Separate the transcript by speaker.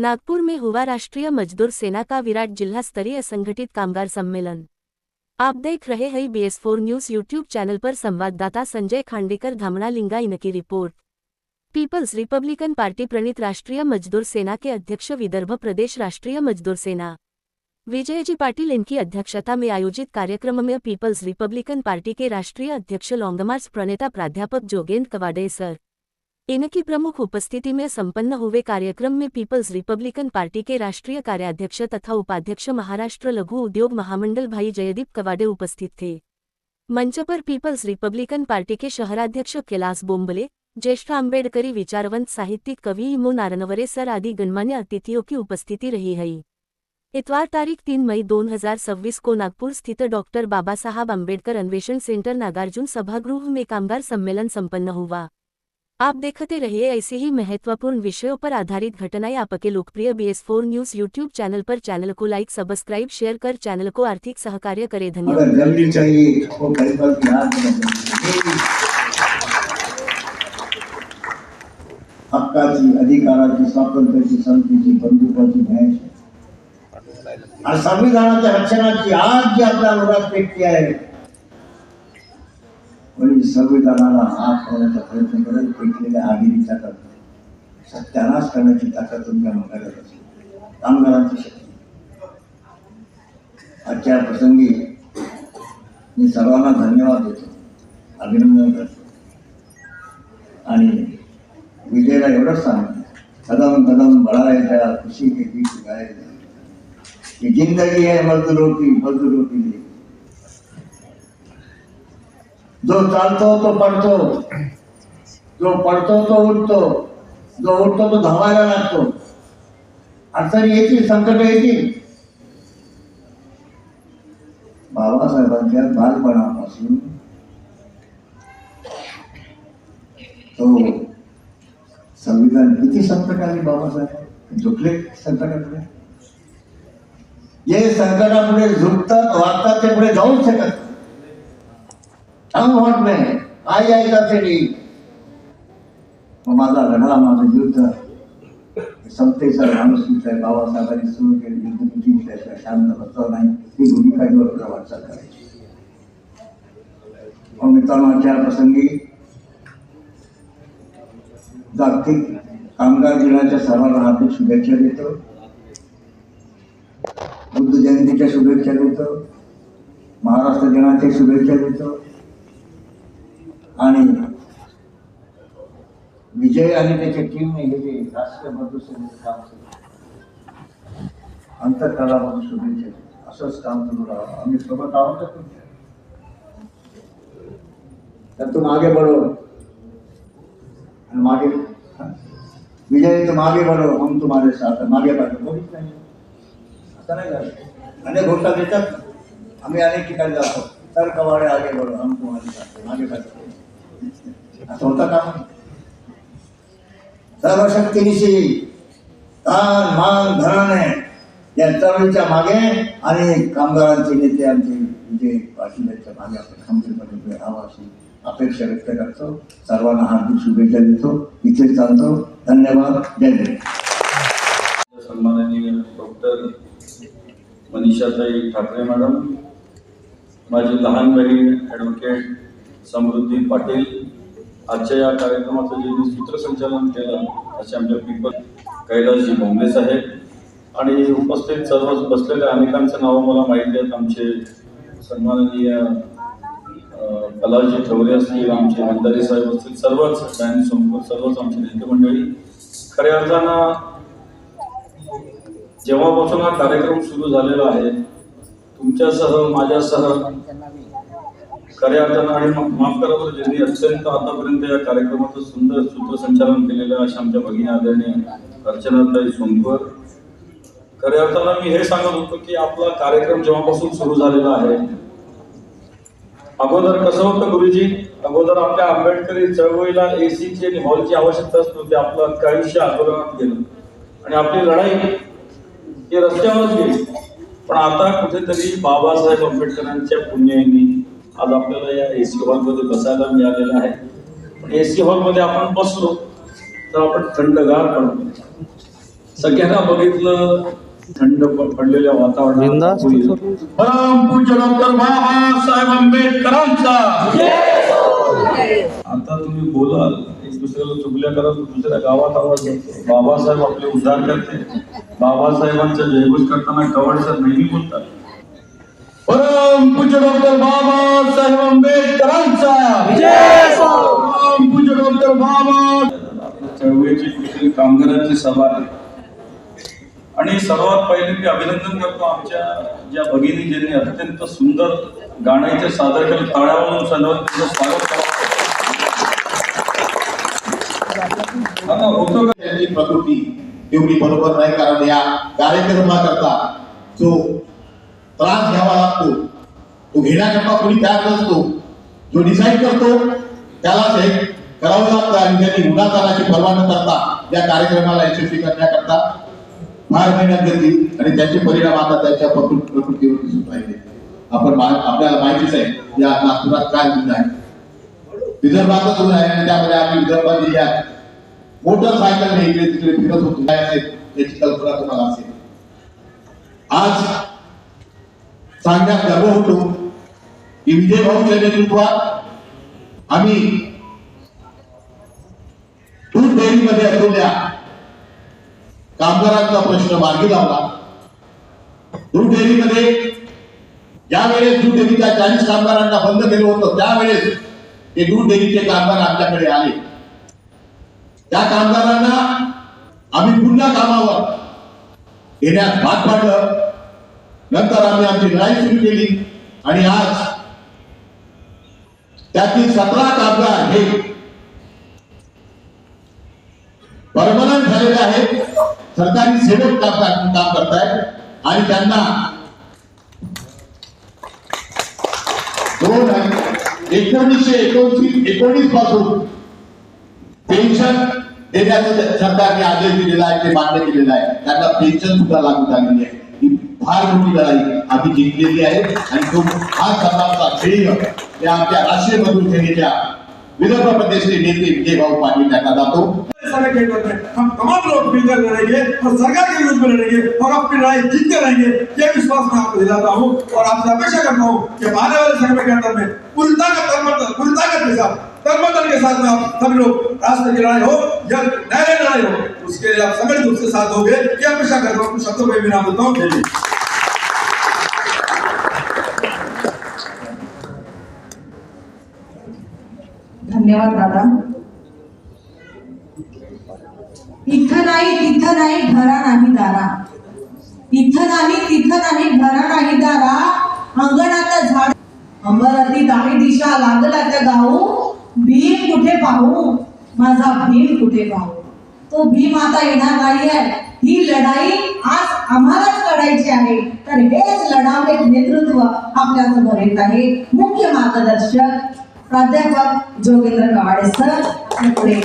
Speaker 1: नागपुर में हुआ राष्ट्रीय मजदूर सेना का विराट जिला स्तरीय संगठित कामगार सम्मेलन। आप देख रहे हैं BS4 न्यूज़ यूट्यूब चैनल पर। संवाददाता संजय खांडेकर धामणालिंगा इनकी रिपोर्ट। पीपल्स रिपब्लिकन पार्टी प्रणीत राष्ट्रीय मजदूर सेना के अध्यक्ष विदर्भ प्रदेश राष्ट्रीय मजदूर सेना विजयजी पाटिल इनकी अध्यक्षता में आयोजित कार्यक्रम में पीपल्स रिपब्लिकन पार्टी के राष्ट्रीय अध्यक्ष लॉन्गमार्च प्रणेता प्राध्यापक जोगेंद्र कवाडे सर इनकी प्रमुख उपस्थिति में संपन्न हुए कार्यक्रम में पीपल्स रिपब्लिकन पार्टी के राष्ट्रीय कार्याध्यक्ष तथा उपाध्यक्ष महाराष्ट्र लघु उद्योग महामंडल भाई जयदीप कवाडे उपस्थित थे। मंच पर पीपल्स रिपब्लिकन पार्टी के शहराध्यक्ष कैलास बोंबले, ज्येष्ठ आंबेडकरी विचारवंत साहित्यिक कवि इमो नारनवरे सर आदि गणमान्य अतिथियों की उपस्थिति रही है। इतवार तारीख 3 मई 2026 को नागपुर स्थित डॉक्टर बाबा साहब आंबेडकर अन्वेषण सेंटर नागार्जुन सभागृह में कामगार सम्मेलन संपन्न हुआ। आप देखते रहिए ऐसे ही महत्वपूर्ण विषयों पर आधारित घटनाएं आपके लोकप्रिय BS4 न्यूज़ यूट्यूब चैनल पर। चैनल को लाइक सब्सक्राइब शेयर कर चैनल को आर्थिक सहकार्य करें। धन्यवाद।
Speaker 2: जल्दी चाहिए वो परिवार की हक्काची अधिकाराची स्वातंत्र्याची संस्कृतीची बंधुत्वाची भ्यास आणि संविधानाच्या रक्षणाची आज जी आपल्या लोकात पेटली आहे वरील संविधानाला हात लावण्याचा प्रयत्न करत पेटलेल्या आगिरीचा सत्यानाश करण्याची ताकद तुमच्या मनात असते। कामगारांची शक्ती आजच्या प्रसंगी मी सर्वांना धन्यवाद देतो, अभिनंदन करतो आणि विजयला एवढंच सांगतो, कदम कदम बढ़ाए जा खुशी के गीत गाए जा। ये जिंदगी है मजदूरों की जो चालतो तो पडतो, जो पडतो तो उठतो, जो उठतो तो धावायला लागतो। अडचणी येतील, संकट येतील। बाबासाहेबांच्या बालपणापासून तो संविधान किती संकट आली, बाबासाहेब झुकले संकटापुढे। जे संकटापुढे झुकतात वागतात ते पुढे जाऊ शकत होत नाही। आई आईचा तरी माझा लढा माझं युद्ध समतेचा माणूस आहे। बाबासाहेबांनी सुरू केले युद्ध किती शांत बसतो नाही ही भूमिका बरोबर वाटचाल करायची। मित्रांनो, त्या प्रसंगी जागतिक कामगार दिनाच्या सर्वांना हार्दिक शुभेच्छा देतो, बुद्ध जयंतीच्या शुभेच्छा देतो, महाराष्ट्र दिनाच्या शुभेच्छा देतो आणि विजय आणि त्याच्या टीमने हे जे राष्ट्रीय मजदूर सेनेचं काम केलं अंतरकालामध्ये शुभेच्छा देतो। असंच काम सुरू राहावं, आम्ही सोबत आहोत तुमच्या, तर तुम आगे बढ़ो आणि मागे विजय तुम आगे बढ़ो हम तुम्हारे साथ है। मागे बढ़ो कोणीच नाही, असं नाही झालं। अनेक घोषणा देतात, आम्ही अनेक ठिकाणी जातो, सर कवाडे आगे बढ़ो हम तुम्हारे साथ है, मागे बढ़ो असं होतं का? सर्वशक्तीनिशी तान मान धनाने या चळवळीच्या मागे आणि कामगारांचे नेते आमचे विजय पाटील यांच्या मागे आपण खंबीरपणे उभे राहावं अशी अपेक्षा व्यक्त करतो। सर्वांना हार्दिक शुभेच्छा देतो, इथे चालतो। धन्यवाद, जय जय।
Speaker 3: सन्माननीय डॉक्टर मनीषाताई ठाकरे मॅडम, माझी लहान बहीण ॲडव्होकेट समृद्धी पाटील, आजच्या या कार्यक्रमाचं जे सूत्रसंचालन केलं असे आमच्या पीपल कैलासजी बोंबले साहेब आणि उपस्थित सर्व बसलेल्या अनेकांचं नावं मला माहिती आहेत। आमचे सन्माननीय कलाजी ठवरे असतील, आमचे मंदारी साहेब असतील, सर्वच डॅन सोमपूर, सर्वच आमचे नेते मंडळी। खऱ्या अर्थानं जेव्हापासून हा कार्यक्रम सुरू झालेला आहे तुमच्यासह माझ्यासह खऱ्या अर्थानं आणि माफ करा बरं ज्यांनी अत्यंत आतापर्यंत या कार्यक्रमाचं सुंदर सूत्रसंचालन केलेलं अशा आमच्या भगिनी आदरणीय अर्चनाताई सोनकर। खऱ्या अर्थानं मी हे सांगत होतो की आपला कार्यक्रम जेव्हापासून सुरू झालेला आहे, अगोदर कसं होतं गुरुजी, अगोदर आपल्या आंबेडकरी चळवळीला एसीची आणि हॉलची आवश्यकताच नव्हती। आपलं अख्खं आयुष्य आंदोलनात गेलं आणि आपली लढाई ही रस्त्यावरच गेली। पण आता कुठेतरी बाबासाहेब आंबेडकरांच्या पुण्याईने आज आपल्याला या एसी हॉलमध्ये बसायला मिळालेलं आहे। पण एसी हॉलमध्ये आपण बसलो तर आपण थंडगार पडतो, सगळ्यांना बघितलं थंड पडलेल्या वातावरणात परम पूज्य डॉक्टर बाबासाहेब आंबेडकरांचा आता तुम्ही बोलाल एक दुसऱ्याला चुगल्या कराल दुसऱ्या गावात आवाज जातो. बाबासाहेब आपले उद्धार करते. बाबासाहेबांचा जयघोष करताना कवाड सर नेहमी बोलतात परम पूज्य डॉक्टर बाबासाहेब आंबेडकरांचा परम पूज्य डॉक्टर बाबा चळवळीची कुठली कामगारांची सभा आहे आणि सर्वात पहिले मी अभिनंदन करतो आमच्या ज्या भगिनी ज्यांनी अत्यंत सुंदर गाण्याचे सादर केले. टाळ्यावरून सर्वांचं स्वागत करावं. आता होतं का
Speaker 4: त्यांची प्रकृती तेवढी बरोबर नाही, कारण या कार्यक्रमाकरता जो त्रास घ्यावा लागतो तो घेण्याकरता कोणी तयार नसतो. जो डिसाईड करतो त्यालाच हे करावं लागतं आणि त्यांनी उदाहरणाची पर्वा न करता या कार्यक्रमाला यशस्वी करण्याकरता फार मेहनत घेतली आणि त्याचे परिणाम आता त्यांच्या प्रकृतीवर दिसून राहिले. आपल्याला माहितीच आहे या नागपुरात काय गुन्हा आहे. विदर्भातच गुन्हा आहे आणि त्यामध्ये आम्ही विदर्भ जिल्ह्यात मोटरसायकलने इकडे तिकडे फिरत होतो काय असेल याची कल्पना तुम्हाला असेल. आज सांगण्यात गर्व होतो की विजय भाऊच्या नेतृत्वात आम्ही दूध डेअरीमध्ये असलेल्या कामगारांचा प्रश्न मार्गी लावला. दूध डेअरीमध्ये ज्यावेळेस दूध डेअरीच्या 40 कामगारांना बंद केलं होतं त्यावेळेस ते दूध डेअरीचे कामगार आमच्याकडे आले. त्या कामगारांना आम्ही पुन्हा कामावर घेण्यास भाग पाडलं. नंतर आम्ही आमची लढाई सुरू केली आणि आज त्यातील 17 कामगार हे परमनंट झालेले आहेत. सरकारी सेवक काम करतायत आणि त्यांना 1919 पासून पेन्शन देण्याचं सरकारने आदेश दिलेला आहे, ते मान्य केलेलं आहे. त्यांना पेन्शन सुद्धा लागू झालेली आहे. ही फार मोठी लढाई आम्ही जिंकलेली आहे आणि तो हा सर्वांचा श्रेय या आमच्या राष्ट्रीय मजदूर सेनेच्या विदर्भ प्रदेशचे नेते विजय भाऊ पाटील यांना जातो.
Speaker 5: हम तमाम लोग मिलकर लड़ेंगे और सरकार के विरुद्ध में लड़ेंगे और अपनी लड़ाई जीतते रहेंगे, ये विश्वास मैं आपको दिलाता हूँ और आपसे अपेक्षा करता हूँ कि आने वाले समय के अंदर में पूरी ताकत के साथ में आप सभी लोग राष्ट्र की लड़ाई हो या न्याय लड़ाई हो उसके लिए आप संगठित रूप से साथ होंगे, ये अपेक्षा करता हूँ. कुछ शब्दों में भी नाम देता हूँ.
Speaker 6: धन्यवाद दादा. इथं नाही तिथं नाही घरा नाही दारा, इथं नाही तिथं नाही घरा नाही दारा, अंगणात झाड अमरावती दाही दिशा लागला त्या गाऊ, भीम कुठे पाहू माझा भीम कुठे पाहू. तो भीम आता येणार नाही आहे. ही लढाई आज आम्हालाच लढायची आहे. तर हेच लढावले नेतृत्व आपल्या समोर येत आहे. मुख्य मार्गदर्शक प्राध्यापक जोगेंद्र कवाडे सर पुढे